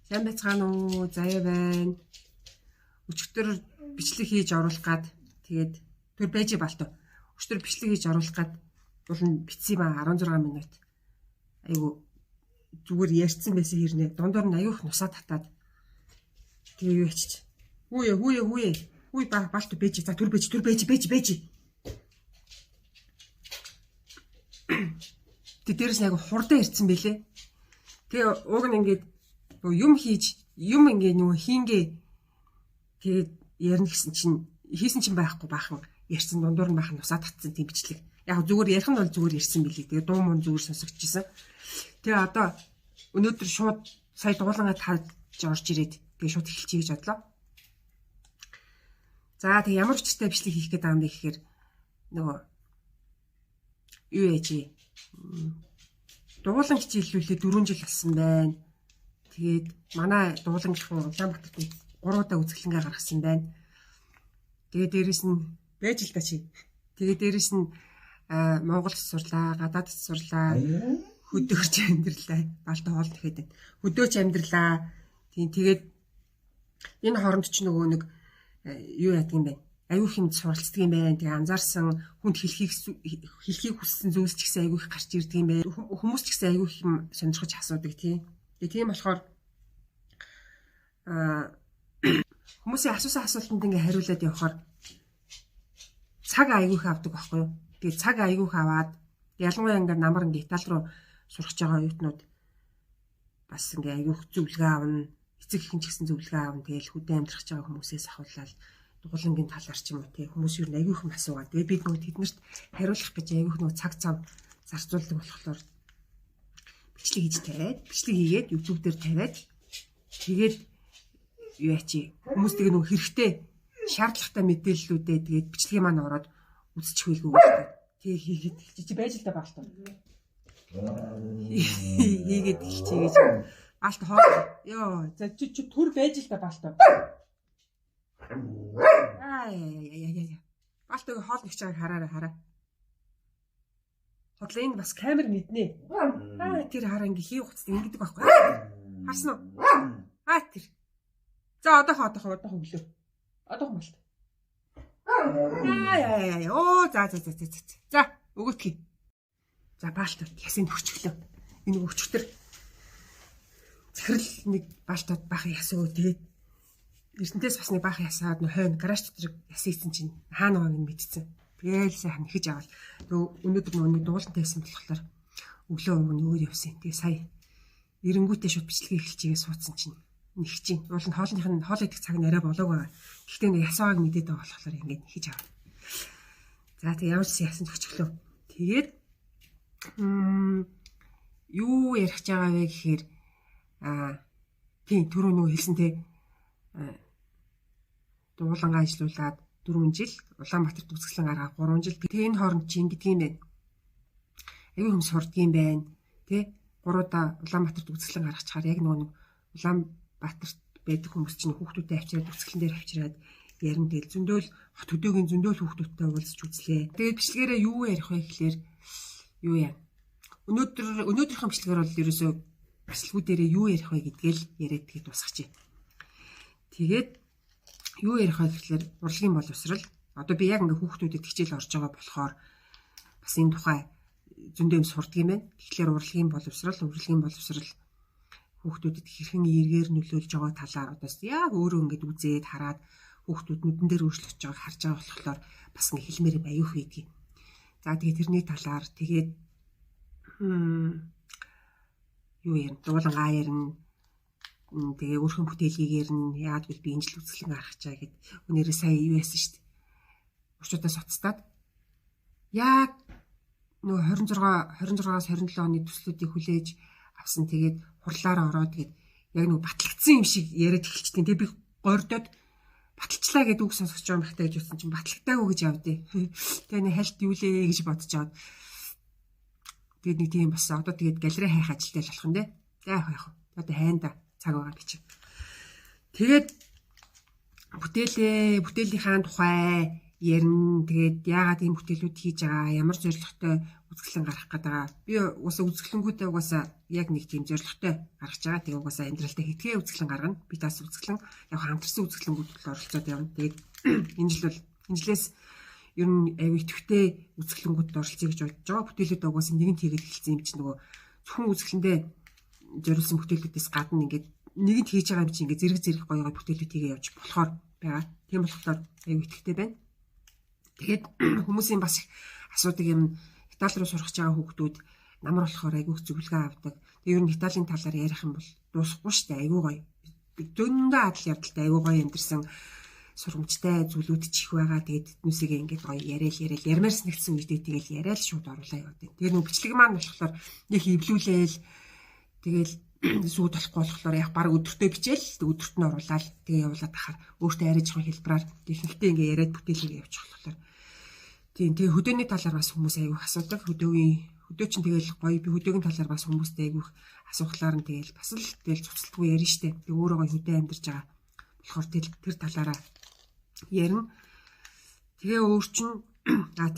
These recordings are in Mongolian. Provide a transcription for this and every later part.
Сайн байцгаана уу? Заяа байна. Өчигдөр бичлэг хийж оруулах гад тэгээд төр байж балтаа. Өчигдөр бичлэг хийж оруулах гад дуулан битсэн ба 16 минут. Айгу зүгээр ярьсан байсан хэрнээ. Дундуур нь аюух нусаа татаад. Тэгээ юу ячиж. Хүй балт байж. За төр байж. Тэ дээрс айгу хурдан ирсэн бэлээ. Тэгээ уг нь ингээд юм хийж юм ингээ нөгөө хийнгээ тэгээд ярина гэсэн чинь хийсэн чинь байхгүй баахан ярьсан дундуур нь баахан нусаа татсан тийм бичлэг. Яг зүгээр ярих нь бол зүгээр ярьсан билий. Тэгээд дуу мөн зүгээр сонсогдчихсан. Тэгээ одоо өнөөдөр шууд сая дуулангаа тааж орж ирээд тэгээ шууд эхэлчихье гэж бодлоо. За тэгээ ямар учиртай бичлэг хийх гээд байгаа юм бэ гэхээр нөгөө юу яж дуулан хичээллүүлээ 4 жил болсон байна. Тэгээд манай дуулангийнхан Улаанбаатарт 3 удаа үзэсгэлэнгээ гаргасан байна. Тэгээд дээрэс нь байж л та чи. Тэгээд дээрэс нь Монголд сурлаа, гадаадд сурлаа, хөдөөж амьдралаа, балта хоол тэгэхэд байна. Хөдөөж амьдралаа. Тэгээд энэ хооронд ч нөгөө нэг юу яадаг юм бэ? Аюух юмд суралцдаг юм байна. Тэгээ анзаарсан хүнд хэлхийг хүссэн зүйлс ч гэсэн аюух гарч ирдэг юм байна. Хүмүүс ч гэсэн аюух юм сонирхож асуудаг тийм. Тийм болохоор хүмүүсийн асуусан асуултанд ингээ хариулаад явахаар цаг аягүйх авдаг байхгүй юу? Тэгээ цаг аягүйх аваад ялангуяа ингээ намар ингээ Итали руу сурах гэж байгаа оюутнууд бас ингээ аягүйх зөвлөгөө авна. Эцэг эхэн ч гэсэн зөвлөгөө авна. Тэгээл хөдөө амьдрах гэж байгаа хүмүүсээс ахуулаад дуулангийн талаар ч юм уу тий хүмүүс юу аягүйх юм асуугаад тэгээ бид нөгөө тэднэрт хариулах гэж аягүйх нөгөө цаг цав зарцуулдаг болохоор бичлэг хийж тавиад, бичлэг хийгээд YouTube дээр тавиад тэгээд юу ячи хүмүүс тэгээ нөгөө хэрэгтэй шаардлагатай мэдээллүүдээ тэгээд бичлэгийн маань ороод үзчихвэлгүй гэдэг. Тэгээ хийгээд чи байж л да баалтаа. Хийгээд хэлчихье гэж. Баалт хоо. Йоо, за чи түр байж л да баалтаа. Яа. Баалтыг хоол нэгч байгааг хараа. Хотлоо энэ бас камер мэднэ. Тэр хараа ингээ хий хуцтай ингэдэг байхгүй. Харсан уу? Тэр. За одоо өглөө. Одоо малт. Оо за. За өгөөтгий. За баалтууд ясын төгчглөө. Энэ өчтөр захирал нэг баалтууд бахан ясуу тэгээд эрдэнтээс бас нэг бахан ясаад нөө хойно гараж дотор ясийсэн чинь хаана байгааг нь мэдсэн. Тэгээл сайхан нэхэж аваад өнөөдөр нөгөө дуулантай байсан болохоор өглөө өөр явсан. Тэгээ сая эренгүүтээ шууд бичлэгээ эхэлчихээ суудсан чинь нэхэж чинь. Уулын хоол идэх цаг нь арай болоог байгаа. Гэхдээ нэг ясаагааг мэдээд байгаа болохоор ингээд нэхэж аваа. За тэгээ ямар ч ясан төгчглөө. Тэгээд юу ярих гэж байгаа вэ гэхээр тийм түрүү нөгөө хэлсэнтэй дуулангаа ажиллуулад 4 жил Улаанбаатарт үзэсгэлэн гаргаад 3 жил тэгээ энэ хооронд чи ингэдэг юм байна. Аюу хүм сурдаг юм байна. Тэ 3 удаа Улаанбаатарт үзэсгэлэн гаргачихаар яг нөгөө Улаанбаатарт байдаг хүмүүс чинь хүүхдүүдтэй авчираад үзэсгэлэн дээр авчираад ярин тэгэл зөндөөл хот хөдөөгийн зөндөөл хүүхдүүдтэй уулзч үзлээ. Тэгээд бичлэгээрээ юу ярих вэ гэхээр юу яа. Өнөөдрийнхэн бичлэгээр бол ерөөсөө бичлэгүүдээрээ юу ярих вэ гэдгээл яриад тэгээд дуусгачих. Тэгээд юу ярих вэ гэхээр урлагийн боловсрал. Одоо би яг ингээ хүүхдүүдэд хичээл орж байгаа болохоор бас энэ тухай зөндөө юм сурдаг юм байна. Тэгэхээр урлагийн боловсрал хүүхдүүдэд хэрхэн эргээр нөлөөлж байгаа талаар одоо яг өөрөө ингээд үзээд хараад хүүхдүүд нүдэн дээр өөрчлөгдөж байгааг харж байгаа болохоор бас ингээ хэлмээр аюух үйдэг. За тэгээд тэрний талаар тэгээд юу ярина? Дуулангаа ярина. Тэгээ өөрхөн бүтээлгийгээр нь яад гэвэл би энэ жил үзэсгэлэн гаргах чаа гэд өнөөдөр сая юу яасан шүү дээ. Урчуудаас уцтаад яг нөгөө 26-аас 27 оны төслүүдийг хүлээж авсан тэгээд хурлаараа ороод тэгээд яг нөгөө батлагдсан юм шиг яриад эхэлчихсэн. Тэгээ би гордоод баталчлаа гэдэг үг сонсож байгаа юм ихтэй гэж утсан чинь батлагдаагүй гэж явдээ. Тэгээ нэг хальт юу лээ гэж бодож аваад тэгээд нэг тийм болсон. Одоо тэгээд галерей хайх ажилтай л болох юм дээ. За яах вэ? Одоо хайнда цаг байгаа гэж. Тэгээд бүтээлийнхаа тухай ярина. Тэгээд яагаад ийм бүтээлүүд хийж байгаа, ямар зорилготой үзэсгэлэн гаргах гэдэг. Би угаасаа үзэсгэлэнгүүдээ угаасаа яг нэг тийм зорилготой гаргаж байгаа. Тэгээд угаасаа амьдралдаа хэтгээ үзэсгэлэн гаргана. Би тас үзэсгэлэн яг хамтарсан үзэсгэлэнгүүд бол оролцоод явна. Тэгээд энэ жилээс ер нь аюу идэвхтэй үзэсгэлэнгүүдэд оролцъё гэж бодож байгаа. Бүтээлүүд угаасаа нэгэнт хийгээд эхэлсэн юм чинь нөгөө зөвхөн үзэсгэлэндээ зориулсан бүтээлүүдээс гадна ингээд нэгэнт хийж байгаа юм чинь ингээд зэрэг гоё бүтээлүүд хийгээ явж болохоор байгаа. Тийм болохоор аюу идэвхтэй байна. Тэгээд хүмүүсийн бас их асуудаг юм Итали руу сурах байгаа хүүхдүүд намар болохоор айгүйх зөвлөгөө авдаг. Тэгээд ер нь Италийн талаар ярих юм бол дуусахгүй шүү дээ. Айгүй гоё. Дөндөө адал ярдалтай айгүй гоё амьдэрсэн сургамжтай зүйлүүд ч их байгаа. Тэгээд тэднүүсийг ингээд гоё яриад ярмаарс нэгсэн үедээ тэгэл яриад шууд оруулаа яваад байна. Тэгээд нөө бичлэг маань болохоор нэг эвлүүлээл тэгэл сүйд болохгүй болохоор яг баг өдөртөө бичээл өдөрт нь оруулаад тэгээ явуулаад тахаар өөртөө арай жоохон хэлбэраар дэлгэнэлтэй ингээ яриад бүтээлээ явуучих болохоор тийм тэгээ хөдөөний талаар бас хүмүүс аягүй асуудаг. Хөдөө чинь тэгэл гоё би хөдөөгийн талаар бас хүмүүстэй аягүй асуухлаар нь тэгэл бас л тэгэл цуцлдаггүй ярина штэ. Тэгээ өөрөө гоё хөдөө амьдарч байгаа болохоор тэр талаараа ярина. Тэгээ өөр чинь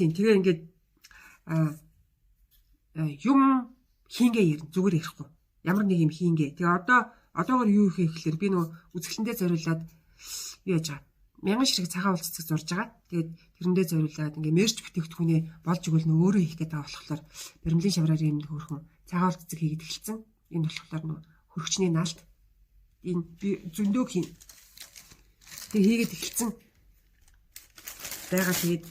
тийм тэгээ ингээд юм хийнгээ ярина зүгээр ярихгүй. Ямар нэг юм хийнгээ. Тэгээ одоогор юу хийх гэхээр би нөгөө үзэсгэлэндээ зориулаад юу яаж байгаа 1000 ширхэг цагаан уулццэг зурж байгаа. Тэгээд тэрэндээ зориулаад ингээ мерч бүтээгдэхүүнээ болж игэл нөгөө өөрөө хийх гэдэг болохоор баримлын шавраар юм хөрхөн цагаан уулццэг хийгээд эхэлсэн. Энэ болохоор нөгөө хөрөгчний наалт энэ би зөндөг хийн. Тэгээд хийгээд эхэлсэн. Бага тэгээд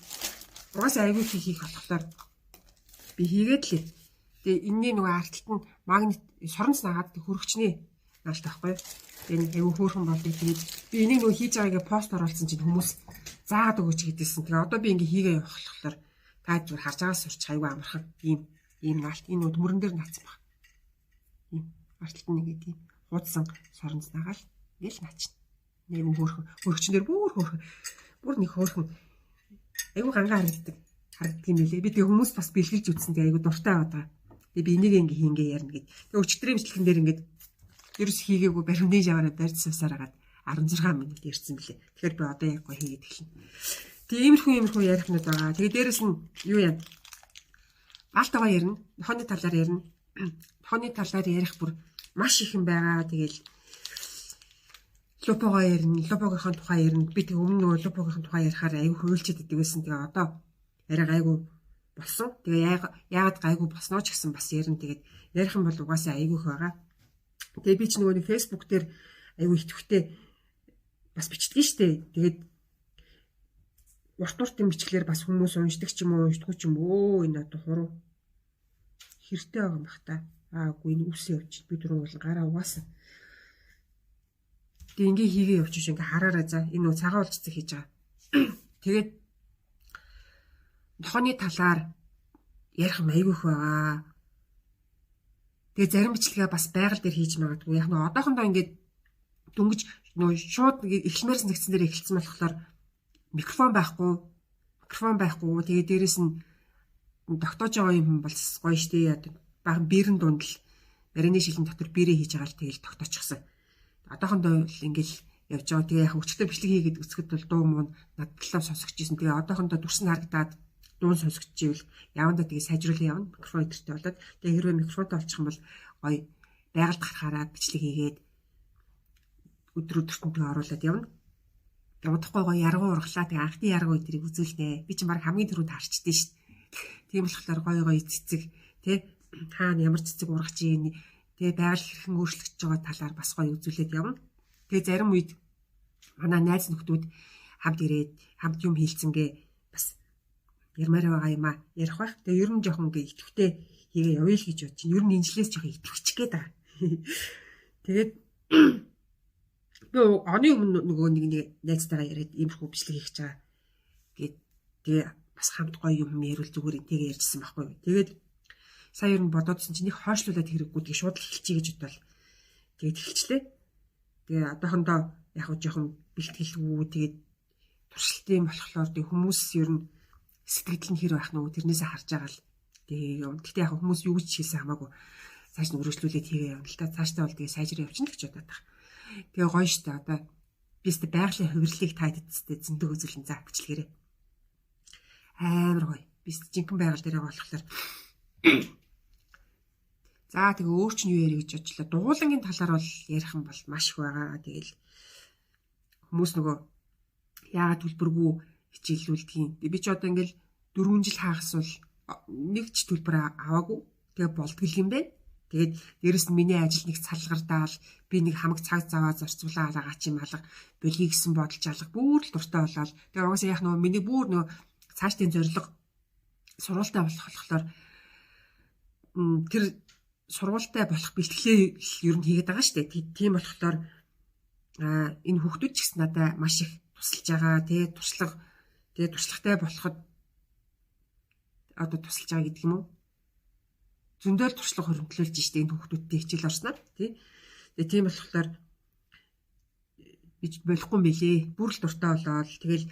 угаасаа айгүй хийх болохоор би хийгээд л. Тэгээ энэний нөгөө артталт нь магнит соронц нагаад хөрөгчний наалт байхгүй. Энэ аюу хөөрхөн болдгийг тэгээд би энийг нөгөө хийж байгаагээ пост оруулсан чинь хүмүүс заагаад өгөөч гэдээсэн. Тэгээ одоо би ингээ хийгээ явах болохоор та зүгээр харж байгаас сурч аюу амархан ийм наалт энэ өдмөрөн дээр наацсан баг. Ийм артталт нь ингээ тийм хуудсан соронц нагаал ингээл наачна. Нэг хөөрхөн хөрөгчнөр бүр нэг хөөрхөн аюу гангаа харагддаг юм лээ. Би тэгээ хүмүүс бас бэлгэлж үтсэн тэгээ аюу дуртай байгаа. Тэгээ би энийг ингээ хийнгээ ярина гэд. Тэгээ өчтөрийн бичлэгэн дээр ингээд ерөөс хийгээгүй баримтын шаваараа барьж сусаар хагаад 16 минут ярьсан билээ. Тэгэхээр би одоо яг гоё хийгээд эхэлнэ. Тэгээ иймэрхүү ярихнууд байгаа. Тэгээ дээрэс нь юу яа? Алтайгаа ярина. Нохооны талаар ярина. Нохооны талаар ярих бүр маш их юм байгаа. Тэгээл Лупогоо ярина. Лупогийнхын тухай ярина. Би тэг өмнө нөгөө Лупогийнхын тухай ярихаар аягүй хөөлчихэд идэг байсан. Тэгээ одоо арай гайгүй болсон. Тэгээ яагаад гайгүй босноо ч гэсэн бас ярина. Тэгээд ярих юм бол угаасаа айгүйх байгаа. Тэгээ би ч нөгөө нэг фэйсбુક дээр айгүй итгэвтэй бас бичдэг штэ. Тэгээд урт бичглэр бас хүмүүс уншдаг ч юм уу, уншдаггүй ч юм уу. Энэ одоо хуруу хэрэгтэй байгаа юм бах та. Үгүй энэ үсээ явчих. Би түрүү бол гараа угаасан. Тэгээ ингээ хийгээ явчих ингээ хараарай за. Энэ нөгөө цагаан уулццэг хийж байгаа. Тэгээд нохооны талаар ярих юм айгүйх байгаа. Тэгээ зарим бичлэгээ бас байгаль дээр хийж магадгүй. Яг нөө одоохондоо ингээд дөнгөж нөө шууд эхлэмээрс нэгцэн дээр эхэлсэн болохоор микрофон байхгүй. Тэгээ дээрэс нь тогтоож байгаа юм бол гоё штэ. Баг бэрэн дунд л марины шилэн дотор бэрээ хийж байгаа л тэгэл тогтоочихсан. Одоохондоо л ингээл явж байгаа. Тэгээ яг өчтөр бичлэг хийгээд үзэхэд бол дуу муу наддлаа сонсогч ийсэн. Тэгээ одоохондоо дүрсэн харагдаад дуун сонсогч ивэл явандаа тэгээ сайжруулах явна. Микрофон өдөртэй болоод тэгээ хэрвээ микрофонтой олчих юм бол гоё байгальд гарахаараа бичлэг хийгээд өдөртөнд оруулаад явна. Явахгүй гоё яргуу ургалаа тэгээ анхны яргуу өдрийг үзүүлнэ. Би чинь баг хамгийн түрүүнд харчдээ шүү дээ. Тийм болохоор гоё цэцэг тий хаана ямар цэцэг ургаж ийн тэгээ байгаль хэрхэн өөрчлөгдөж байгаа талаар бас гоё үзүүлээд явна. Тэгээ зарим үед манай найз нөхдүүд хамт ирээд хамт юм хийлцэнгээ бас ярмаар байгаа юм а ярих байх. Тэгээ ер нь жоохон ингээ итгэвтэй хийгээ явъя л гэж бодож чинь ер нь энэ жилээс жоохон итгэвчих гээд байгаа. Тэгээд би оны өмнө нөгөө нэг найзтайгаа яриад иймэрхүү бичлэг хийж байгаа гээд тэгээ бас хамт гоё юм ярил зүгээр тэгээ ярьжсэн байхгүй юу. Тэгээд сая ер нь бодоодсэн чинь нэг хойшлуулаад хэрэггүй тэгээ шууд эхэлчихье гэж бодвол тэгээд эхэлчлээ. Тэгээ одоохондоо яг хөө жоохон бэлтгэлгүй тэгээд туршилтын болохоор тэг хүмүүс ер нь сэтгэл нь хэр байх нүг тэрнээсээ харж байгаа л тэгээ юм. Гэхдээ яг хүмүүс юу гэж хэлсэн хамаагүй цааш нь өргөжлүүлээд хийгээ явна л та. Цаашдаа бол тэгээ сайжраа явчихна гэж бодоод байгаа. Тэгээ гоё штэ одоо би өстө байгалийн хувирлыг тайддстэй зөндөг үзүүлэн за бичлэгээрээ. амар гоё. Би жинхэнэ байгаль дээр болохоор за тэгээ өөр чинь юу ярих гэж бодлоо. Дугуулангийн талаар бол ярих юм бол маш их байгаа. Тэгэл хүмүүс нөгөө яагаад төлбөргүй хичээллүүлдгийг. Би ч одоо ингээл 4 жил хагас бол нэг ч төлбөр аваагүй. Тэгээ болдгол юм байна. Тэгээд дээрэс нь миний ажил нэг салгардаал би нэг хамаг цаг заваа зарцуулаа алгаа чи малга болий гэсэн бодолч алга бүр л дуртай болоод тэгээ угаасаа яг нөгөө миний бүр нөгөө цаашдын зорилго сургуультай болохоор тэр сургуультай болох бэлтгэлээ ер нь хийгээд байгаа шүү дээ. Тийм болохоор энэ хүүхдүүд ч гэсэн надад маш их тусалж байгаа. Тэгээ туршлагатай болоход одоо тусалж байгаа гэдэг юм уу? Зөндөл туршлага хөрөмтлүүлж штэ энэ хүүхдүүдтэй хичээл орсноо тий. Тэгээ тийм болохоор бич болохгүй юм билээ. Бүр л дуртай болоод тэгэл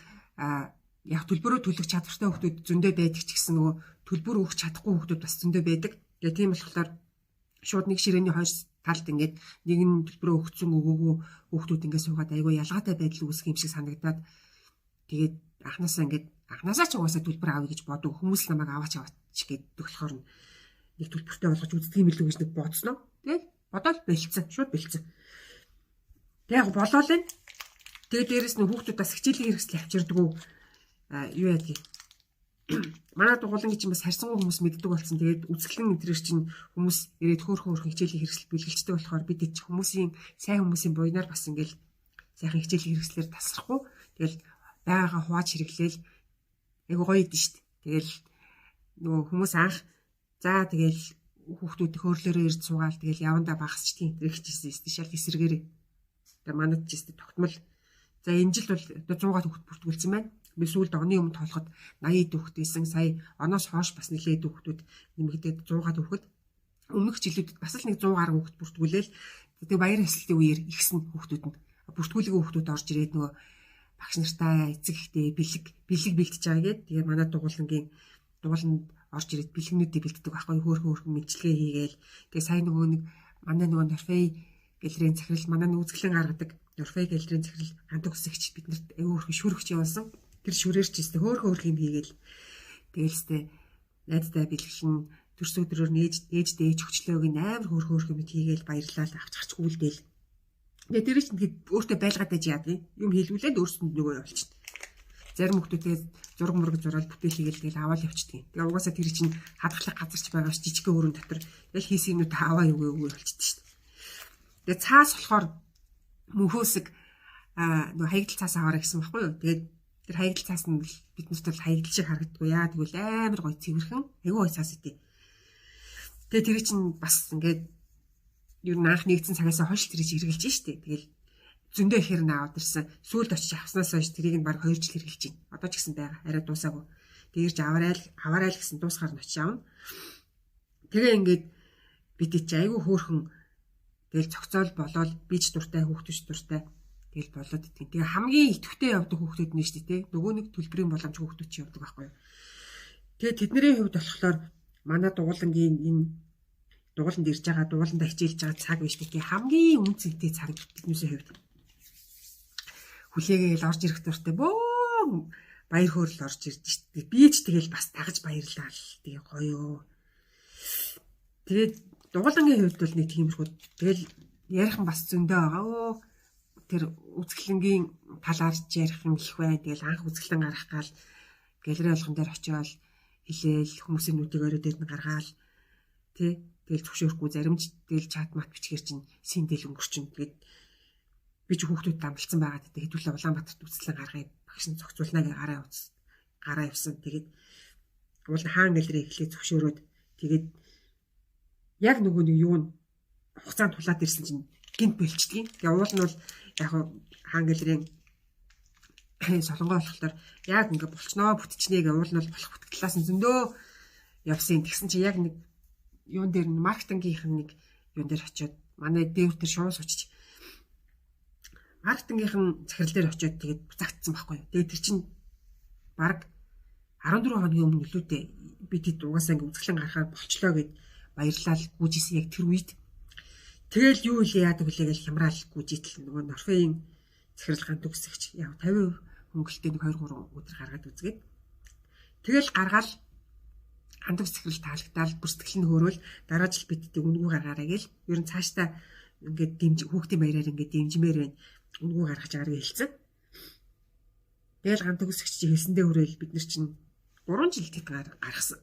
яг төлбөрөө төлөх чадвартай хүүхдүүд зөндөө байдаг ч гэсэн нөгөө төлбөр өгч чадахгүй хүүхдүүд бас зөндөө байдаг. Тэгээ тийм болохоор шууд нэг ширээний хоёр талд ингээд нэг нь төлбөрөө өгсөн өгөөгүй хүүхдүүд ингээд суугаад айгүй ялгаатай байдал үүсэх юм шиг санагдаад тэгээд анханасаа ч угаасаа төлбөр авъя гэж бодог хүмүүс намайг аваач гэдэг болохоор нэг төлбөртэй болгож үздэг юм илүү гэж нэг бодсноо. Тэгээд бодоод бэлдсэн. Шууд бэлдсэн. Тэгээд болоо л энэ. Тэгээд дээрэс нь хүүхдүүд бас хичээлийн хэрэгсэл авчирдгүү юу яа тий. Манай дугуулан гэж бас харьцангуй хүмүүс мэддэг болсон. Тэгээд үзэсгэлэн интерьер чинь хүмүүс ирээд хөөрхөн хичээлийн хэрэгсэл бэлгэлждэг болохоор бид ч хүмүүсийн сайн хүмүүсийн буйнаар бас ингээл сайхан хичээлийн хэрэгслэр тасрахгүй. Тэгэл байгаагаа хувааж хэрэглээл айгу гоё идэв штт. Тэгэл нөгөө хүмүүс анх за тэгэл хүүхдүүд хөөрлөөрөө ирж суугаал тэгэл явандаа багасчдгийн энэ хийчихсэн спешиал эсэргээр. Тэгээ манад ч гэсэн тогтмол за энэ жил бол одоо 100 хүүхд бүртгүүлсэн байна. Би сүүлд оны өмнө тоолоход 80 хүүхд байсан. Сая оноос хойш бас нэлээд хүүхдүүд нэмэгдээд 100 хүүхд. Өмнөх жилүүдэд бас л нэг 100 гаруй хүүхд бүртгүүлээл. Тэгээ баяр хэсэлтийн үеэр ихсэн хүүхдүүдэнд бүртгүүлгийн хүүхдүүд орж ирээд нөгөө багш нартай эцэг ихтэй бэлэг бэлтэж байгаа гээд тэгээ манай дугууланд орж ирээд бэлгэнүүдийг бэлддэг байхгүй хөөрхөн мэдлэгээ хийгээл тэгээ сайн нөгөө нэг манай нөгөө Норвей гэлрийн захирал манай үзэглэн гаргадаг Норвей гэлрийн захирал гандаг үсэгч биднэрт аюу хөөрхөн шүргч явуулсан тэр шүрээр ч өстө хөөрхөн юм хийгээл тэгэлстэй найзтай бэлгэлэн төрс өдрөөр ээжтэй өчлөөг амар хөөрхөн юм хийгээл баярлал авч гарч үлдээл тэгээ тэр чинь өөртөө байлгаад байж яадаг юм хийлгүүлээд өөрсөнд нөгөө явуулчихна. Зарим хүмүүсээс зураг мураг зураад бүтээл хийгээл тэгэл аваад явчихдаг. Тэгээ угаасаа тэр чинь хадгалах газарч байгаа ш жижигхэн өрөөнд дотор тэгэл хийсэн юмнууд аваа өгөө болчихсон шүү дээ. Тэгээ цаас болохоор мөнхөөсөг нөгөө хаягдл цаас аваарай гэсэн баггүй юу. Тэгээд тэр хаягдл цаас нь биднэрт бол хаягдл шиг харагддгүй яа тэгвэл амар гоё цэвэрхэн айгүй гоё цаас идэв. Тэгээ тэр чинь бас ингээд ер нь анх нэгдсэн цагаас хойш тэр чинь хэрглэж штэ. Тэгэл зөндөө ихээр наваад ирсэн. Сүүлд очиж авснаас хойш тэрийг нь баг 2 жил хэрглэж байна. Одоо ч гэсэн байгаа. Арай дуусаагүй. Тэгэрж аваарай л гэсэн дуусгаар нь очиж авна. Тэгээ ингээд бид чи айгүй хөөрхөн тэгэл цогцоол болоод бич дуртай хүүхдүүч дуртай тэгэл болоод идэх. Тэгээ хамгийн идэвхтэй явдаг хүүхдүүд нь шүү дээ. Нөгөө нэг төлбөрийн боломж хүүхдүүд чи явдаг байхгүй юу. Тэгээ тэдний хувьд болохоор манай дугуулангийн энэ дугууланд ирж байгаа дугууландаа хичээлж байгаа цаг биш дээ. Хамгийн үнцэнтэй цаг биднээсээ хувьд. Хүлээгээл орж ирэх дуртай бөө баяр хөөрөл орж ирж штэ. Би ч тэгэл бас дагаж баярлаа л. Тэгээ гоё. Тэгээд дугуулангийн хувьд бол нэг тиймэрхүү тэгэл ярих нь бас зөндөө байгаа. Тэр үзэсгэлэнгийн талаар ярих юм их байна. Тэгэл анх үзэсгэлэн гарах гал галерей болгон дээр очиод хэлээл хүмүүсийн нүдийг оройд нь гаргаал тий тэгэл зөвшөөрөхгүй заримч тэгэл чат мат бичгээр чинь синдэл өнгөрчин. Тэгээд би ч хүүхдүүд амлцсан байгаад хэдүүлээ Улаанбаатарт үзэсгэлэн гаргая багш нь зохицуулнаа гэж гараа явсан. Тэгээд уул хаан галерей эхлээ зөвшөөрөөд тэгээд яг нөгөө нэг юу н хугацаанд тулаад ирсэн чинь гинт бэлчдэг. Тэгээ уул нь бол яг хаан галерейн солонгоо болохоор яг ингээ болчноо бүтчнээ гэ уул нь бол болох бүтгэлээс нь зөндөө явсан. Тэгсэн чи яг нэг юун дээр нь маркетингийнх нь нэг юун дээр очиод манай дээвэр тэр шуус очиж маркетингийнх нь захирал дээр очиод тэгээд буцаагдсан байхгүй юу. Тэгээд тэр чинь баг 14 хоногийн өмнө нөлөөтэй бид хэд угаасаа ингээ үзэсгэлэн гарахаар болчлоо гэд баярлал гүйжсэн яг тэр үед. Тэгэл юу илээ яадаг хүлээ гэж хямраал гүйжитэл нөгөө Норвегийн захирал гант үсэгч яг 50% хөнгөлтэй нэг 2 3 өдөр гаргаад үзгээд Тэгэл гаргаал хандав сэтгэл таалагдаад бүр сэтгэл нь хөөрөөл дараа жил биддэг үнгүү гаргаарай гэл. Ер нь цаашдаа ингээд дэмж хүүхдийн баяраар ингээд дэмжмээр байна. Үнгүү гаргаж байгаарыг хэлсэн. Тэгэл ганц төгсөгч чи хэлсэндээ хүрээл бид нар чинь 3 жил тэд гаргасан.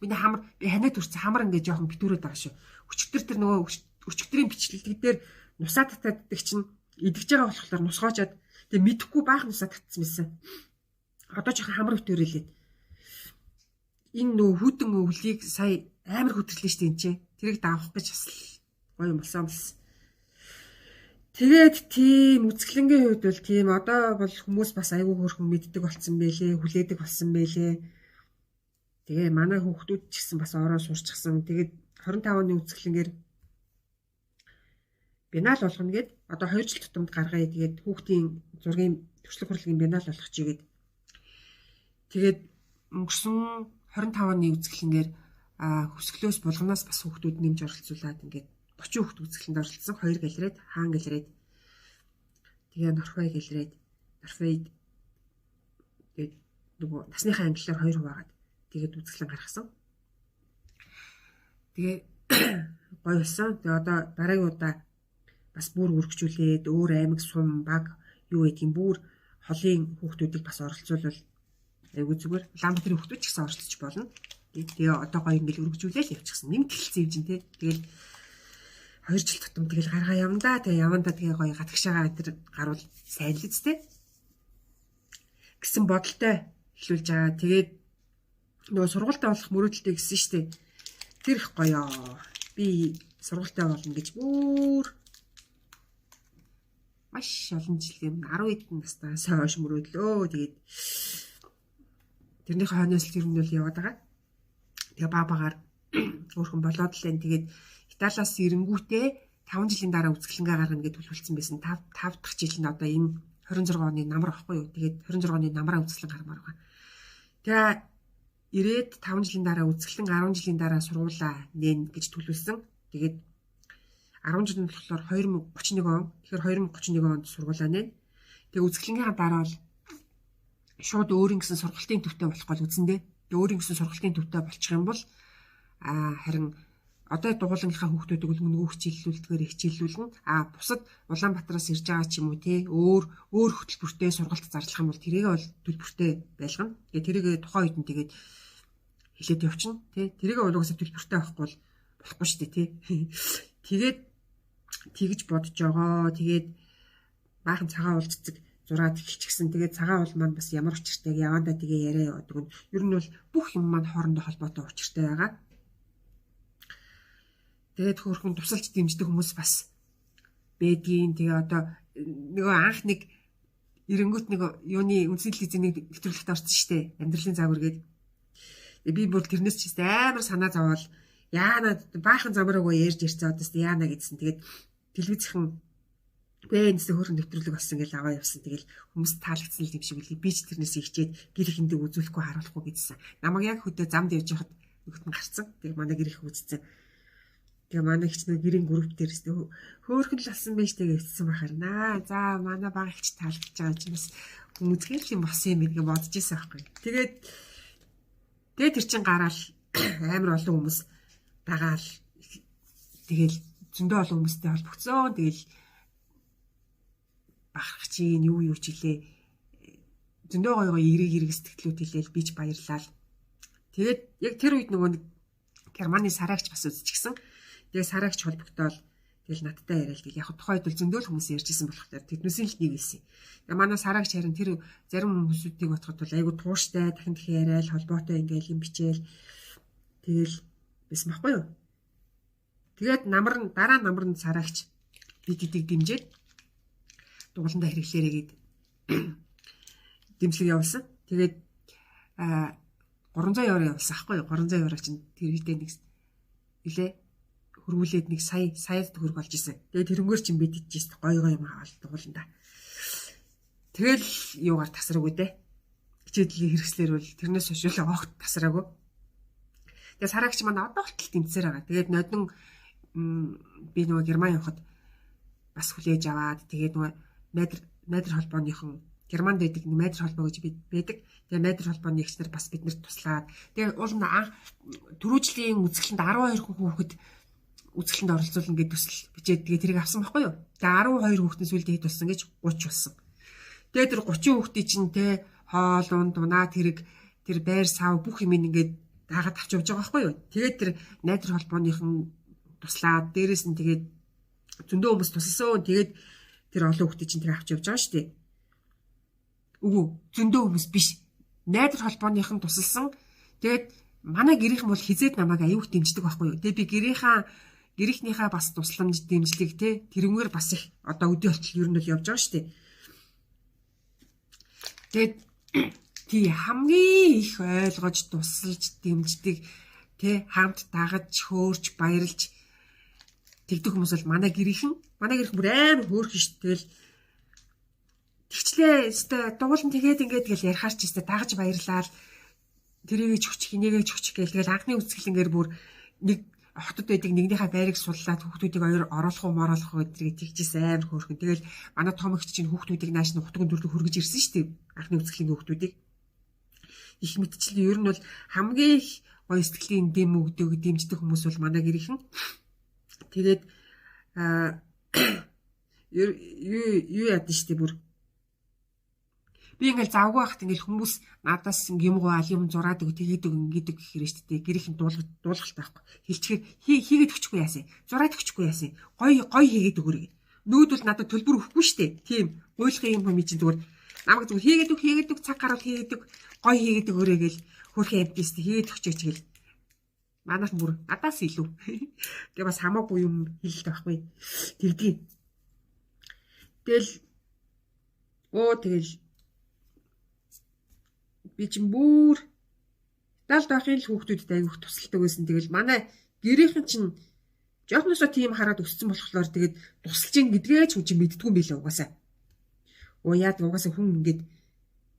Миний хамар би ханаад үрцэн хамар ингээд жоохон битүүрээд байгаа шүү. Өчтөр тэр нөгөө өчтөрийн бичлэлтг дээр нусаа татдаг чинь идэж байгаа болохоор нусгоожоод тэгээ мэдхгүй баах нусаа татсан байсан. Одоо жоохон хамар битүүрэлээ. Энэ нөө хүдэн өвлийг сая амар хөтрлээ штэ энэ чинь. Тэрийг даавах гэж бас гоё юм болсон. Тэгээд тийм үзэсгэлэнгийн хувьд бол тийм одоо бол хүмүүс бас айгүй хөөрхөн мэддэг болсон байлээ, хүлээдэг болсон байлээ. Тэгээ манай хүүхдүүд ч гэсэн бас ороо сурчсан. Тэгээд 25 оны үзэсгэлэнгээр бинал болгоно гэд одоо 2 жил тутамд гаргая. Тэгээд хүүхдийн зургийн төршлөг хурлын бинал болгох чигээд тэгээд өнгөрсөн 25 оны үзэсгэлэнгээр хөсгөлөөс булганаас бас хүүхдүүд нэмж оролцуулаад ингээд 30 хүүхд үзэсгэлэнд оролцсон. 2 галерейд, хаан галерейд. Тэгээ Норвей галерейд, Норвейд тэгээд нөгөө насныхаа ангиллаар 2 хуваагаад тэгээд үзэсгэлэн гаргасан. Тэгээ гоё болсон. Тэгээ одоо дараагийн удаа бас бүр үргэлжлүүлээд өөр аймаг сум баг юу гэдгийг бүр холын хүүхдүүдийг бас оролцуулвал айгүй зүгээр. Улаанбаатарын хүүхдүүд ч гэсэн оролцож болно. Тэгээ одоо гоё ингээл үргэлжлүүлээл явчихсан. Нэг тэлцсэн юм чинь тий. Тэгэл 2 жил тутам тэгэл гаргаа явна да. Тэгээ явандаа тэгээ гоё гадагшаага энэ гарвал сайн л үстэй. Гэсэн бодолтой эхлүүлж байгаа. Тэгээд нөгөө сургуультай болох мөрөөдөлтэй гэсэн штэ. Тэр их гоё. Би сургуультай болно гэж бүр маш олон жилийн 10 хэдэн наснаас хойш мөрөөдлөө. Тэгээд тэрнийхээ хойноос тэр нь бол яваад байгаа. Тэгээ баагаар өөрхөн болоод л энэ тэгээд Италиас ирэнгүүтээ 5 жилийн дараа үзэсгэлэнгээ гаргана гэж төлөвлөсөн байсан. 5 дахь жил нь одоо энэ 26 оны намар баггүй юу. Тэгээд 26 оны намраа үзэсгэлэн гармаар байгаа. Тэгээ ирээд 5 жилийн дараа үзэсгэлэн 10 жилийн дараа сургуулаа нээн гэж төлөвлөсөн. Тэгээд 10 жил нь болохоор 2031 он. Тэгэхээр 2031 онд сургуулаа нээн. Тэгээ үзэсгэлэнгийн дараа бол шууд өөрийн гэсэн сургалтын төвтэй болох гол үзэндээ. Тэгээ өөрийн гэсэн сургалтын төвтэй болчих юм бол харин одоо дугуулгынхаа хүүхдүүдийг бол нөгөө хичээллүүлдгээр хичээллүүлнэ. Бусад Улаанбаатараас ирж байгаа ч юм уу те өөр хөтөлбөртэй сургалт зарлах юм бол тэрийг бол төлбөртэй байлгана. Тэгээ тэрийг тухайн үед нь тэгээд хэлээд явчихна те. Тэрийг угаасаа төлбөртэй авахгүй бол болохгүй шүү дээ те. Тэгээд тэгж бодож байгаа. Тэгээд баахан цагаан уул цэцэг зураад эхэлчихсэн. Тэгээд цагаан уул маань бас ямар учиртайг явандаа тэгээ яриа явдаг нь. Ер нь бол бүх юм маань хоорондоо холбоотой учиртай байгаа. Тэгээд хөөрхөн тусалж дэмждэг хүмүүс бас бэдгийн. Тэгээ одоо нөгөө анх нэг эренгүүт нэг юуны үндсэн телевизэний нэвтрүүлэгт орсон шүү дээ. Амьдралын загвар гээд. Би бүр тэрнээс ч амар санаа зовоол яана баахан замраагаа ярьж ирсэн одоос яана гэдсэн. Тэгээд телевизхэн бэнэс хөөрхөн нэвтрүүлэг болсон гэж аваа явсан. Тэгэл хүмүүс таалагдсан л юм шиг үлээ. Би ч тэрнээс ихчээд гэр ихэндээ үзүүлэхгүй харуулахгүй гэдсэн. Намайг яг хөдөө замд явж байхад нөгөт нь гарцсан. Тэгээд манай гэр их үзсэн. Тэгээ манай хичнээн гэрийн групп дээрээс хөөхөн л алсан байж тэгээ өвцсөн бахарнаа. За манай баг ихч таалагдж байгаа ч бас хүмүүзгэл юм болсон юм гэж бодож ирсэн байхгүй. Тэгээд тэр чин гараал амар олон хүмүүс дагаал тэгэл зөндөө олон хүмүүстэй холбогцсон. Тэгэл бахарх чинь юу ч илээ. Зөндөө гоё эрэг сэтгэлүүд хэлээл би ч баярлал. Тэгээд яг тэр үед нөгөө нэг Германы сараагч бас үзчихсэн. Тэгээ сараагч холбогдоод тэгэл надтай яриад тэгэл яг тухайд бол зөндөө хүмүүс ярьжсэн болохоор тэднээс л нэг байсан. Тэгээ манай сараагч харин тэр зарим хүмүүсүүдийг бодоход бол айгу тууштай дахин яриад холбоотой ингээл юм бичээл тэгэл байсан байхгүй юу. Тэгээд дараа намар нь сараагч бидэдийг дэмжиж дугууландаа хэрэглээрэй гэд дэмжлэг явуулсан. Тэгээд 300 евро явуулсан байхгүй юу. 300 евро чинь тэр үедээ нэг илээ хөрвүүлээд нэг сая төгрөг болж исэн. Тэгээд тэрнгөөр чинь бид идчихсэн гоё юм аваад дугууландаа. Тэгэл юугаар тасраагүй дээ. Хичээлийн хэрэгслэр бол тэрнээс хойш огт тасраагүй. Тэгээд сараагч маань одоо болтол тэмцээр байгаа. Тэгээд нодон би нөгөө Герман явахад бас хүлээж аваад тэгээд нөгөө найдар холбооныхон Германд байдаг Майдар холбоо гэж байдаг. Тэгээ Майдар холбооны эгч нар бас биднэрт туслаад тэгээ уул нь түрүүжлийн үзэсгэлэнт 12 хүүхэд үзэсгэлэнт оролцуулна гэж төсөл бичээд тэгээ тэрийг авсан байхгүй юу? Тэгээ 12 хүүхдийн сүлд хэд болсон гэж 30 болсон. Тэгээ тэр 30 хүүхдийн чинь те хоол унд унаа тэрэг тэр байр сав бүх юм ингээд дагаад авч явж байгаа байхгүй юу? Тэгээд тэр найдар холбооныхан туслаад дээрэс нь тэгээд зөндөө хүмүүс тусалсан. Тэгээд тэр олон хүүхдийн чинь тэр авч явж байгаа шүү дээ. Үгүй зөндөө хүмүүс биш. Найдар холбооныхан тусалсан. Тэгээд манай гэрийнхэн бол хизээд намайг аюух дэмждэг байхгүй юу? Тэгээд би гэрийнхнийхээ бас тусламж дэмжлэг те тэрнгээр бас их одоо өдөө болтол ер нь л явж байгаа шүү дээ. Тэгээд тий хамгийн их ойлгож тусалж дэмждэг тэ хамт дагаж хөөрч баярлж тэгдэг хүмүүс бол манай гэрийнхэн бүр амар хөөрхөн шүү дээ. Тэгчлээ өстой дуулан тэгээд ингээд тэгэл ярихаар ч өстой дагаж баярлал тэрийгээ чөчх энийгээ чөчх гээл анхны үзэсгэлэнгээр бүр нэг хотод байдаг нэгнийхээ байрыг суллаад хүүхдүүдийг оруулах уу моруулах уу гэдгийг тэгжсэн амар хөөрхөн. Тэгэл манай том ихч чинь хүүхдүүдийг нааш нь утгын дүрлө хөргөж ирсэн шүү дээ. Анхны үзэсгэлэнгийн хүүхдүүдийг их мэдчлээ ер нь бол хамгийн их гоё сэтгэлийн дэм өгдөг дэмждэг хүмүүс бол манай гэрийнхэн. Тэгээд юу яадаг штэ бүр би ингээл завгүй байхад ингээл хүмүүс надаас юм гуаал юм зураад өг тэгээд ингээд гэхээр штэ гэрийнхэн дуулгалт байхгүй хэлчихээр хийгээд өчхгүй яасан зураад өчхгүй яасан гоё хийгээд өгөрэй нүүдвэл надад төлбөр өгөхгүй штэ тийм гуйлахын юм юм чинь зүгээр намайг зүгээр хийгээд өг цаг гаруул хийгээд өг гоё хийгээд өгөрэй гэл хөрхөн амтист хийгээд өчөөч гэл манайх бүр надаас илүү тэгээ бас хамаагүй юм хэлэлт байхгүй тэгдгийг тэгэл би чинь бүр далд байхын л хүүхдүүдэд аяг тусалдаг байсан. Тэгэл манай гэрийнхэн чинь жоохносоо тийм хараад өссөн болохоор тэгээд тусалж ин гэдгээ ч үгүй мэддгүй юм билээ угаасаа. Яад угаасаа хүн ингээд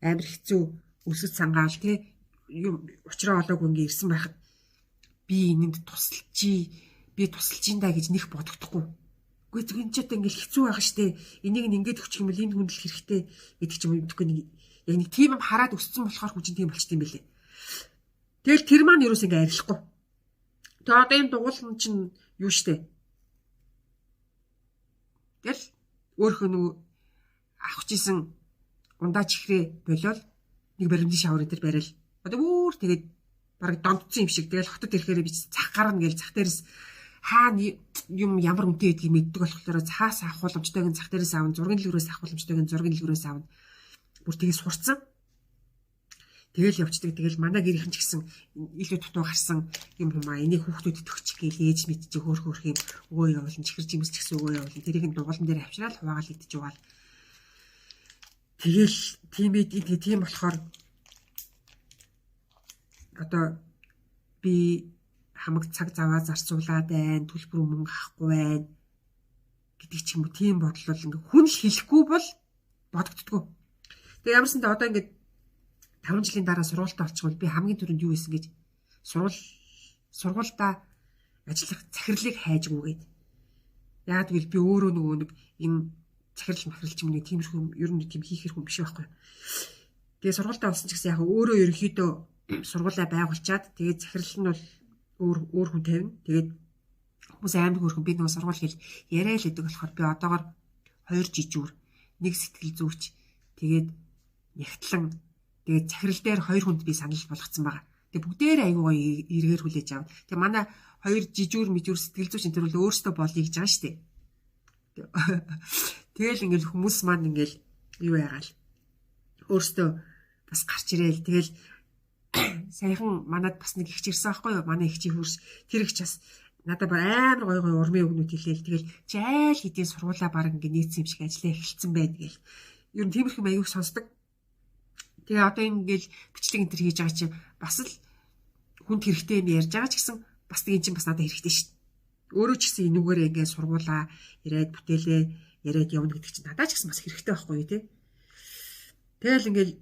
амар хэцүү өсөж сангаал те юм учраа олоогүй ингээд ирсэн байхад би энэнд тусалж индаа гэж нэг бодогдохгүй. Үгүй зөв энэ ч одоо ингээд хэцүү байгаа штэ. Энийг ингээд өгчих юм бол энэ хүндэл хэрэгтэй гэдэг ч юм мэдхгүй нэг яг нэг тийм юм хараад өссөн болохоор хүчин тийм болчт юм бэлээ. Тэгэл тэр маань юус ингэ арилахгүй. Тэгээ одоо энэ дугуулн чинь юу штэ. Тэгэл өөрхөө нөгөө авах гэсэн ундаа чихрээ болол нэг баримтын шаврын дээр барил. Одоо бүр тэгээд бараг дондцсон юм шиг. Тэгэл хотод ирэхээр би цах гарна гээл цах дээрээс хаана юм ямар үнэтэй гэдгийг мэддэг болохоор цаас авах боломжтойг нь цах дээрээс аавн зургийн дэлгүүрээс авах боломжтойг нь зургийн дэлгүүрээс аавна. Бүр тэгээ сурцсан. Тэгэл явцдаг. Тэгэл манай гэрийнхэн ч гэсэн илүү дутуу гарсан юм хумаа. Энийг хүүхдүүдэд өгчих гээл ээж мэдчих хөөх юм өгөө явуулна. Чихэр жимс ч гэсэн өгөө явуулна. Тэрийг нь дугуулн дээр авчраад хуваагаал идэж угаал. Тэгэл тийм болохоор одоо би хамаг цаг заваа зарцуулаад байна. Төлбөр мөнгө авахгүй байна гэдэг ч юм уу. Тийм бодол бол ингээ хүн л хэлэхгүй бол бодогддгоо. Тэгээ ямарсандаа одоо ингээд 5 жилийн дараа сургуультай болчихвол би хамгийн түрүүнд юу хийсэн гэж сургуультай ажиллах захирлыг хайжгүйгээд. Яагаад гэвэл би өөрөө нөгөө нэг энэ захирал махралч юм нэг тиймэрхүү ер нь тийм хийхэр хүн биш байхгүй. Тэгээ сургуультай болсон ч гэсэн яг өөрөө ерөнхийдөө сургуулаа байгуулчаад тэгээд захирал нь бол өөр хүн тавина. Тэгээд хүмүүс амар хөөрхөн би нөгөө сургууль хэл яриа л гэдэг болохоор би одоогоор 2 жижүүр, 1 сэтгэл зүйч тэгээд ягтлан тэгээд захирал дээр 2 хүнд би санал болгоцсон байгаа. Тэгээд бүгдээр аягүй гоё эргээр хүлээж авна. Тэгээд манай 2 жижүүр сэтгэл зүйч энэ төр бол өөрсдөө болъё гэж байгаа шүү дээ. Тэгэл ингээл хүмүүс маань ингээл юу яагаал өөрсдөө бас гарч ирээл тэгэл саяхан манад бас нэг ихч ирсэн байхгүй юу? Манай ихчийн хурс тэр ихч бас надад амар гоё урмын өгнүүд хэлээл тэгэл чи айл хэдийн сургуулаа баг ингээ нийцсэн юм шиг ажиллаа эхэлсэн байна гэл. Ер нь тиймэрхүү аяг сонсдог. Тэгээ одоо ингээл бичлэг энэ төр хийж байгаа чинь бас л хүнд хэрэгтэй юм ярьж байгаа ч гэсэн бас тийм чинь бас надад хэрэгтэй шүү дээ. Өөрөө ч гэсэн энүүгээр ингээ сургуулаа ирээд бүтээлээ яриад явна гэдэг чинь надад ч гэсэн бас хэрэгтэй байхгүй юу те. Тэгэл ингээл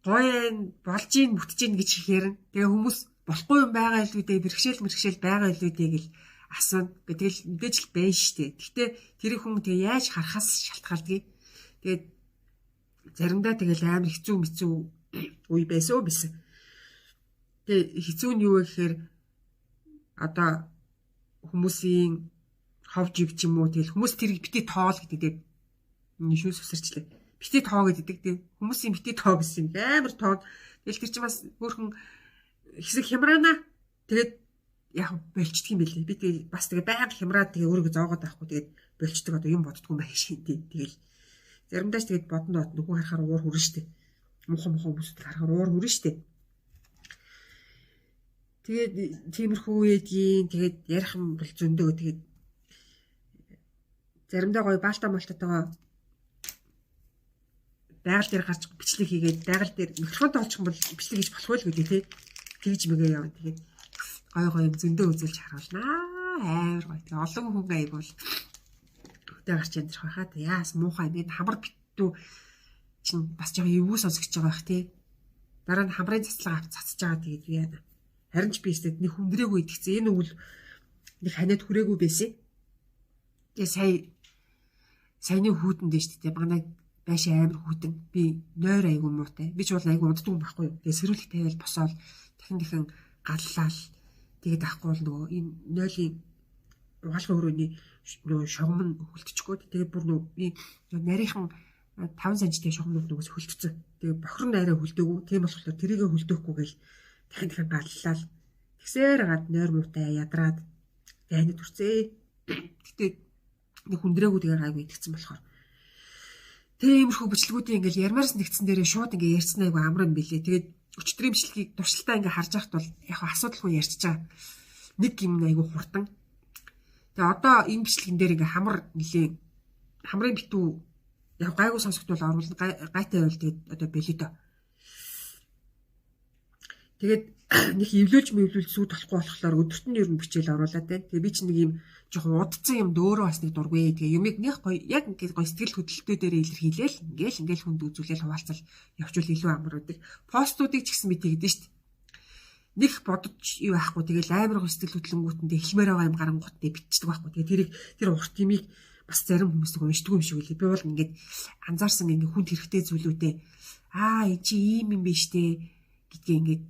гоё болж бүтэж гин гэж ихээр тэгээ хүмүүс болохгүй юм байгаа илүү дээ бэрхшээл байгаа илүү дээ гэл асууна. Тэгэл мэдээж л байна штэ. Гэхдээ тэр хүн тэгээ яаж харахаас шалтгаалдаг. Тэгээд заримдаа тэгэл амар хэцүү мэцүү үе байсан. Тэгээ хэцүү нь юу вэ гэхээр одоо хүмүүсийн ховж ив ч юм уу тэгэл хүмүүс тэрийг бити тоол гэдэг. Миний шүүс усарчлаа. Бити тоо гэдэг. Хүмүүсийн бити тоо гэсэн юм. Амар тоо. Тэгэл тэр чинь бас өөрхөн хэсэг хямраана. Тэгээд яг болчдөг юм билээ. Би тэгээ бас тэгээ байнга хямраад тэгээ өөрийгөө зоогоод байхгүй тэгээд болчдөг одоо юм боддгоо байх шиг тий. Тэгэл заримдаа ч тэгээд бодно нүгэн харахаар уур хүрэн штэ. Мухан хүмүүсд харахаар уур хүрэн штэ. Тэгээд тиймэрхүү үеийн тэгээд ярих юм бол зөндөө тэгээд заримдаа гоё баалтаа малтатайгаа байгаль дээр гарч бичлэг хийгээд байгаль дээр микрофонтой олчих юм бол бичлэг хийж болохгүй л гэдэг тий. Тэгж мэгээ явна. Тэгээд гой зөндөө үзүүлж харуулнаа. Амар гоё. Тэгээ олон хүн аяг бол хөдөө гарч амьдрах байхаа. Яас муухай бид хамар битүү чинь бас жоо эвгүй сонсогч байгаа бах тий. Дараа нь хамрын цацлага авч цацж байгаа тэгээд би яана. Харин ч би өстэд нэг хүндрээгүй идэгцэн. Энэ үйл нэг ханиад хүрээгүй байсан. Тэгээ саяны хүүтэн дээ шүү дээ. Манай байшаа амар хүүтэн. Би нойр айгүй муутай. Би ч бол айгүй унтдаг юм байхгүй юу. Тэгээ сэрүүлэг тавиал босоод дахин галлал. Тэгээд ахгүй бол нөгөө энэ нойлын угаалгын өрөөний нөгөө шугам нь хөлтчихгөө. Тэгээд бүр нөгөө би нарийнхан 5 см шугамнууд нөгөөс хөлтцсөн. Тэгээд бохор нь арай хөлдөөгүй. Тийм болохоор тэрийгэ хөлдөөхгүй гээл дахин галлал. Тэгсээр гад нойр муутай ядраад байнад үрцээ. Гэтэ нэг хүндрээгүй тэгээ гайгүй идэгцэн болохоор. Тиймэрхүү бичлэгүүдийн ингээл ярмаарс нэгдсэн дээрээ шууд ингээ ярьсан айгу амрын билээ. Тэгээд өчтөрийн бичлэгийг туршилтаа ингээ харж байхад бол яг асуудалгүй ярьчихж байгаа. Нэг юм айгу хурдан. Тэгээ одоо энэ бичлэгэн дээр ингээ хамрын битүү яг гайгүй сонсогдвол оруулна гайтай байвал тэгээд одоо бэлээ дөө. Тэгээд нэг эвлүүлж сүйд болохгүй болохоор өдөрт нь ер нь бичээл оруулаад байна. Тэгээ би ч нэг юм жоохон удцсан юм дөөрөө бас нэг дургүй. Тэгээ юмыг нэг гоё яг ингээд гоё сэтгэл хөдлөлтөө дээр илэрхийлээл ингээл хүнд үзүүлээл хуваалцал явуул илүү амар үүдэг. Постуудыг ч гэсэн би тэгдэж штт. Нэг бодож юу байхгүй тэгэл амар гоё сэтгэл хөдлөнгүүтэндээ хэлмээр байгаа юм гарангуутдээ бичдэг байхгүй. Тэгээ тэр урт юмыг бас зарим хүмүүс нэг уншдаг юм шиг үлээ. Би бол ингээд анзаарсан ингээд хүнд хэрэгтэй зүйлүүдээ энэ чи ийм юм биш дээ гэдгээ ингээд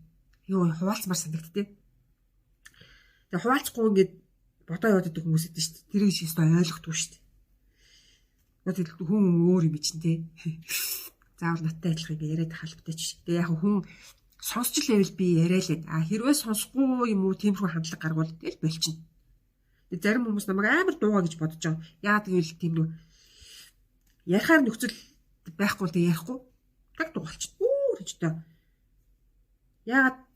юу хуваалцмаар санагдтыг. Тэгээ хуваалцахгүй ингээд бодоо яваад идэх хүмүүс идэв шүү дээ. Тэрийг ч өстой ойлгохгүй шүү дээ. Тэгээд хүн өөр юм чинь те. Заавал надтай адилхан ингээд яриад халбтай ч. Тэгээ яг хүн сонсч л байвал би яриа л. Хэрвээ сонсохгүй юм уу тиймэрхүү хандлага гаргуул тэгэл болчихно. Тэгээ зарим хүмүүс намайг амар дуугаа гэж бодож байгаа. Яа тэгвэл тийм нөө ярихаар нөхцөл байхгүй л тэгээ ярихгүй. Тэг дуугалчих. Гэж та. Яагаад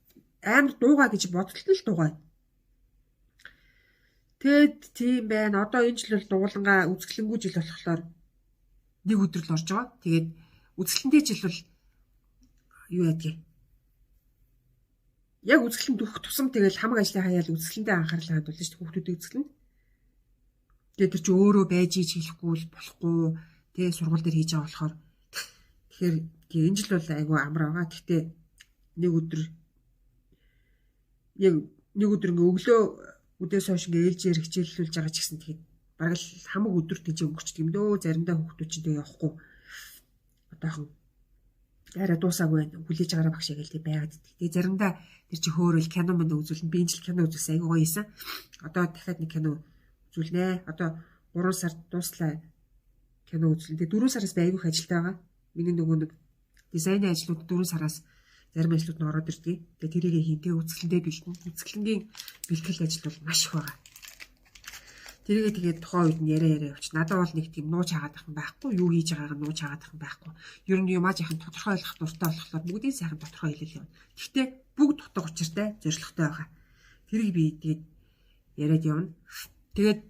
амар дуугаа гэж бодтол л дуугаа. Тэгэд тийм байна. Одоо энэ жил бол дуулангаа үзэсгэлэнгүй жил болохоор нэг өдөр л орж байгаа. Тэгээд үзэсгэлэнтэй жил бол юу ядгийг. Яг үзэсгэлэн дүүх тусам тэгэл хамаг ажлын хаяал үзэсгэлэндээ анхаарлаа хандуулж шүү дээ хүүхдүүдийн үзэсгэлэн. Тэгээд тэр чи өөрөө байж ич хэлэхгүй л болохгүй. Тэгээ сургууль дээр хийж байгаа болохоор тэгэхээр энэ жил бол айгүй амар байгаа. Гэхдээ нэг өдөр ингээ өглөө үдээс хойш ингээ ээлжээр хичээллүүлж байгаа ч гэсэн тэгээд бараг л хамаг өдөр тийж өнгөрчдөг юм дөө. Заримдаа хүүхдүүд чинь тэгээ явахгүй. Одоохон арай дуусаагүй байна. Хүлээж агараа багш яг л тэг байгаад идэх. Тэгээ заримдаа тэр чи хөөрөл кино манд үзүүлнэ. Би энэ жил кино үзүүлсэн айгүй гоё ийсэн. Одоо дахиад нэг кино үзүүлнэ. Одоо 3 сард дууслаа кино үзүүлнэ. Тэгээ 4 сараас би айгүй их ажилтаа байгаа. Миний нөгөө нэг дизайны ажлууд 4 сараас зарим ажлууд нь ороод ирдэг. Тэгээ тэрийг хийн. Тэгээ үзэсгэлэндээ бэлтэн. Үзэсгэлэнгийн бэлтгэл ажил бол маш их байгаа. Тэрийгээ тэгээд тухайн үед нь яриа явууч. Надад бол нэг тийм нууж хаагаад ах юм байхгүй. Юу хийж байгаагаа нууж хаагаад ах юм байхгүй. Ер нь юмаа жаахан тодорхой ойлгох дуртай болохоор бүгдийн сайхан тодорхой хэлэл явна. Гэхдээ бүгд дутуу учиртай, зоригтой байгаа. Тэрийг би тэгээд яриад явна. Тэгээд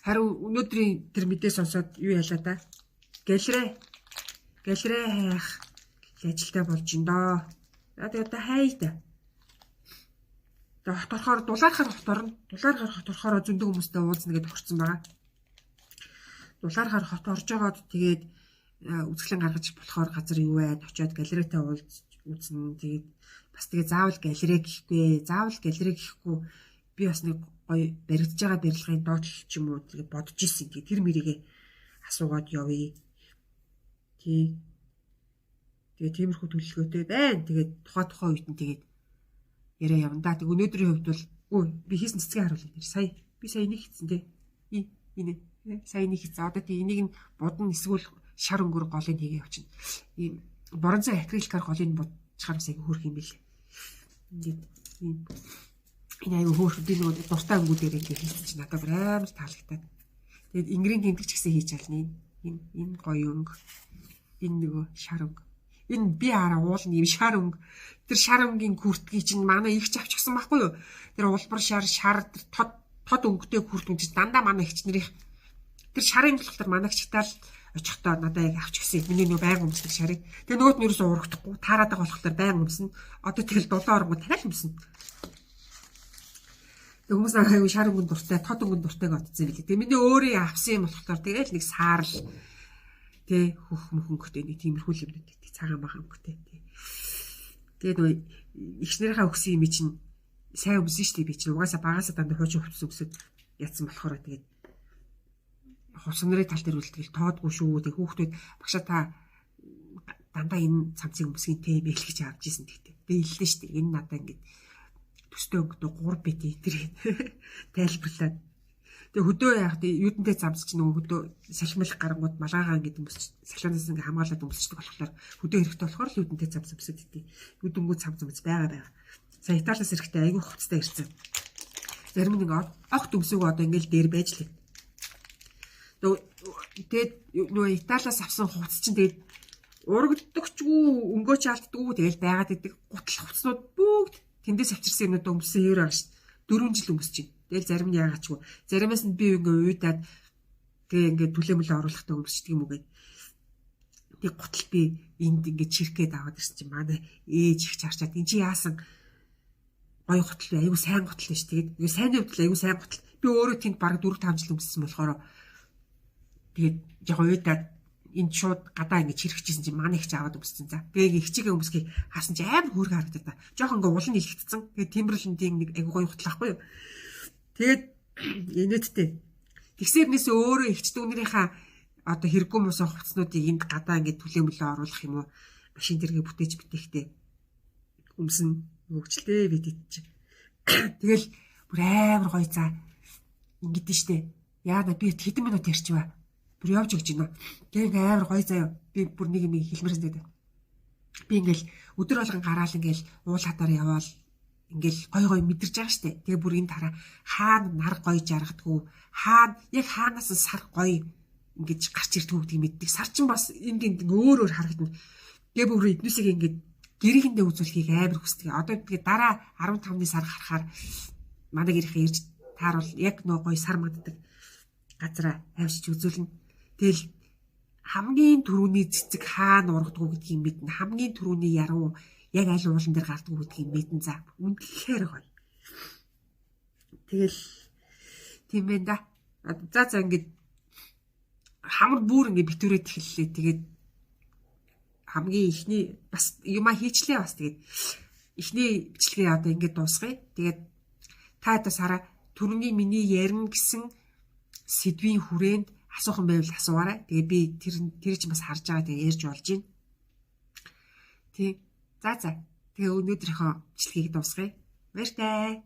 харин өнөөдрийн тэр мэдээ сонсоод юу ялаа да? Галерей хайх ажилтай болж ин доо. Тэгээд одоо хайда. Тэгээд хоторхоор дулаархаар хоторхоор зөндөө хүмүүстэй уулзна гэдээ тохирсон байгаа. Дулаархаар хот орж байгаад тэгээд үзэсгэлэн гаргаж болохоор газар юу вэ? Очиод галерейтай үзнэ. Тэгээд бас тэгээд заавал галерей гэхгүй би бас нэг гоё баригдаж байгаа барилгын доотлол ч юм уу тэгээ бодож ирсэн. Тэгээ тэр мэрийгээ асуугаад явъя. Тэгээ тиймэрхүү төлөвлөгөөтэй байна. Тэгээд тухай үед нь тэгээд яриа явна да. Тэг өнөөдрийн хувьд бол би хийсэн цэцгээ харуулъя нэр. Сая энийг хийсэн те. Энэ сая энийг хийсэн. Одоо тэг энийг нь будна эсвэл шар өнгөр голыг хийгээ явчихна. Ийм боронцоо акриликаар голыг бодчихар юмсаа хөөх юм бэл. Ингээд энэ аюу хөөх би нөгөө дуртай өнгүүдээр ингээд хийсэн чинь надад амар таалагдаад. Тэгээд ингрийн тэмдэг ч гэсэн хийж ална. Энэ гоё өнгө. Энэ нөгөө шар өнгө. Энэ би хараа уулна юм шар өнгө. Тэр шар өнгөний күртгийг чинь манай их ч авчихсан байхгүй юу? Тэр улбар шар тэр тод өнгөтэй күртүүд чинь дандаа манай ихч нарыг тэр шарын болохоор манай ихчтаал очихдоо надад яг авч гисэн. Миний нөгөө байнга өмсөх шарыг. Тэгээ нөгөөт нь юусоо урагдахгүй. Таараад байгаа болохоор байнга өмснө. Одоо тэгэл дулаан оронгоо дахиад өмснө. Тэг хүмүүс аюу шар өнгөнд дуртай, тод өнгөнд дуртайг одсон билээ. Тэг миний өөрөө авсан юм болохоор тэгэл нэг саарл тэг хөх мөхөнгөтэй нэг тиймэрхүү юм гэдэг. Цагаан бахан өнгөтэй. Тэгээд нөгөө ихнэрийнхээ өгсөн юм чинь сайн өмсөн шүү дээ би чинь угаасаа багасаа дандаа хуучин хувцас өмсөд ятсан болохоор тэгээд хувцас нарын тал дээр үлдгээл тоодгүй шүү. Тэг хүүхдүүд багшаа та дандаа энэ цамцыг өмсгийн те мэйл гэж авч ийсэн тэгтээ. Би хэллээ шүү дээ. Энэ надаа ингээд төстэй өнгөтэй 3 бит энэ тайлбарлаад. Тэг хөдөө яах вэ? Юудэнтэй цамц чинь нөгөө хөдөө салхимлах гарангууд малгаагаа ингээд өмсч салхинаас ингээд хамгаалаад өмсчдэг болохоор хөдөө хэрэгтэй болохоор л юудэнтэй цамц өмсөд идэв. Юудэнгүү цамц өмс байгаа. Сая Италиас ирэхдээ айгүй хувцастай ирсэн. Зарим нэг огт өмсөөгөө одоо ингээд дээр байж лээ. Тэгээд нөгөө Италиас авсан хувцас чинь тэгээд урагддагчгүй өнгөө чаалтдаггүй тэгэл байгаад идэг. Гутал хувцснууд бүгд тэндээс авчирсан юмнууд өмссөн хэвээр байгаа шүү. 4 жил өмсөж байна. Тэгэл зарим нь яагаачгүй. Заримаас нь би ингээ уйдаад тэгээ ингээ түлэмэлээ оруулахтаа өмсчихдээ юм уу гээд. Тэг гутал би энд ингээ чиркээд аваад ирсэн чинь манай ээж их чарчаад эн чи яасан гоё гутал би аюу сайн гутал биш тэгээд аюу сайн хувьд аюу сайн гутал. Би өөрөө тэнд бараг 4-5 жил өмссөн болохоор тэгээд яг уйдаад энэ шууд гадаа ингэ чирхчихсэн чинь манай их ч аваад өмссөн за. Тэгээ ихчигээ өмсгийг хаасан чи амар хөөргө харагдаад та. Жохон ингээ улан илгэцсэн. Тэгээ тэмрэрлэнтийн нэг аюу гоё гутлахгүй юу. Тэгээд инээдтэй. Тэгсэрнээс өөрөө ихч дүүнэрийнхаа одоо хэрэггүй муусаа хувцснуудыг энд гадаа ингэ түлэмэлээ оруулах юм уу? Машин дэргээ бүтээж битэхтэй өмсөн хөвгчлээ бид идчих. Тэгэл бүр амар гоё за ингэдэж штэ. Яа би хэдэн минут ярьчихваа. Бүр явж өгч байна. Тэгээ амар гоё заяа. Би бүр нэг юм хэлмэрсэн дээ. Би ингээл өдөр болгон гараал ингээл уул хатаар яваал ингээл гоё мэдэрч байгаа штэ. Тэгээ бүр энэ тараа хаана нар гоё жаргадгүй, яг хаанаас нь сар гоё ингэж гарч ирдэг гэдгийг мэддэг. Сар чинь бас ингээд өөр харагдана. Тэгээ бүр эднүсийг ингээд гэрээхэндээ үзүүлэхийг амар хүсдэг. Одоо тэгээ дараа 15-ны сар харахаар манай гэрийнхээ ирж тааруул яг нөө гоё сар манддаг газараа авчиж үзүүлнэ. Тэгэл хамгийн түрүүний цэцэг хаана ургадгүй гэдгийг мэднэ. Хамгийн түрүүний яруу яг аль уулан дээр гардгүй гэдгийг мэднэ. За үнэхээр гоё. Тэгэл тийм байна да. За ингээд хамар бүр ингээд битүүрээд эхэллээ. Тэгээд хамгийн ихний бас юма хийчлээ бас тэгээд ихний бичлэгээ одоо ингээд дуусгая. Тэгээд та одоо сараа түрүүний миний ярина гэсэн сэдвийн хүрээнд асуухан байвал асууаарай. Тэгээ би тэр чинь бас харж байгаа тэгээ ярьж болж байна. Тий. За. Тэгээ өнөөдрийнхөө бичлэгийг дуусгая. Баяртай.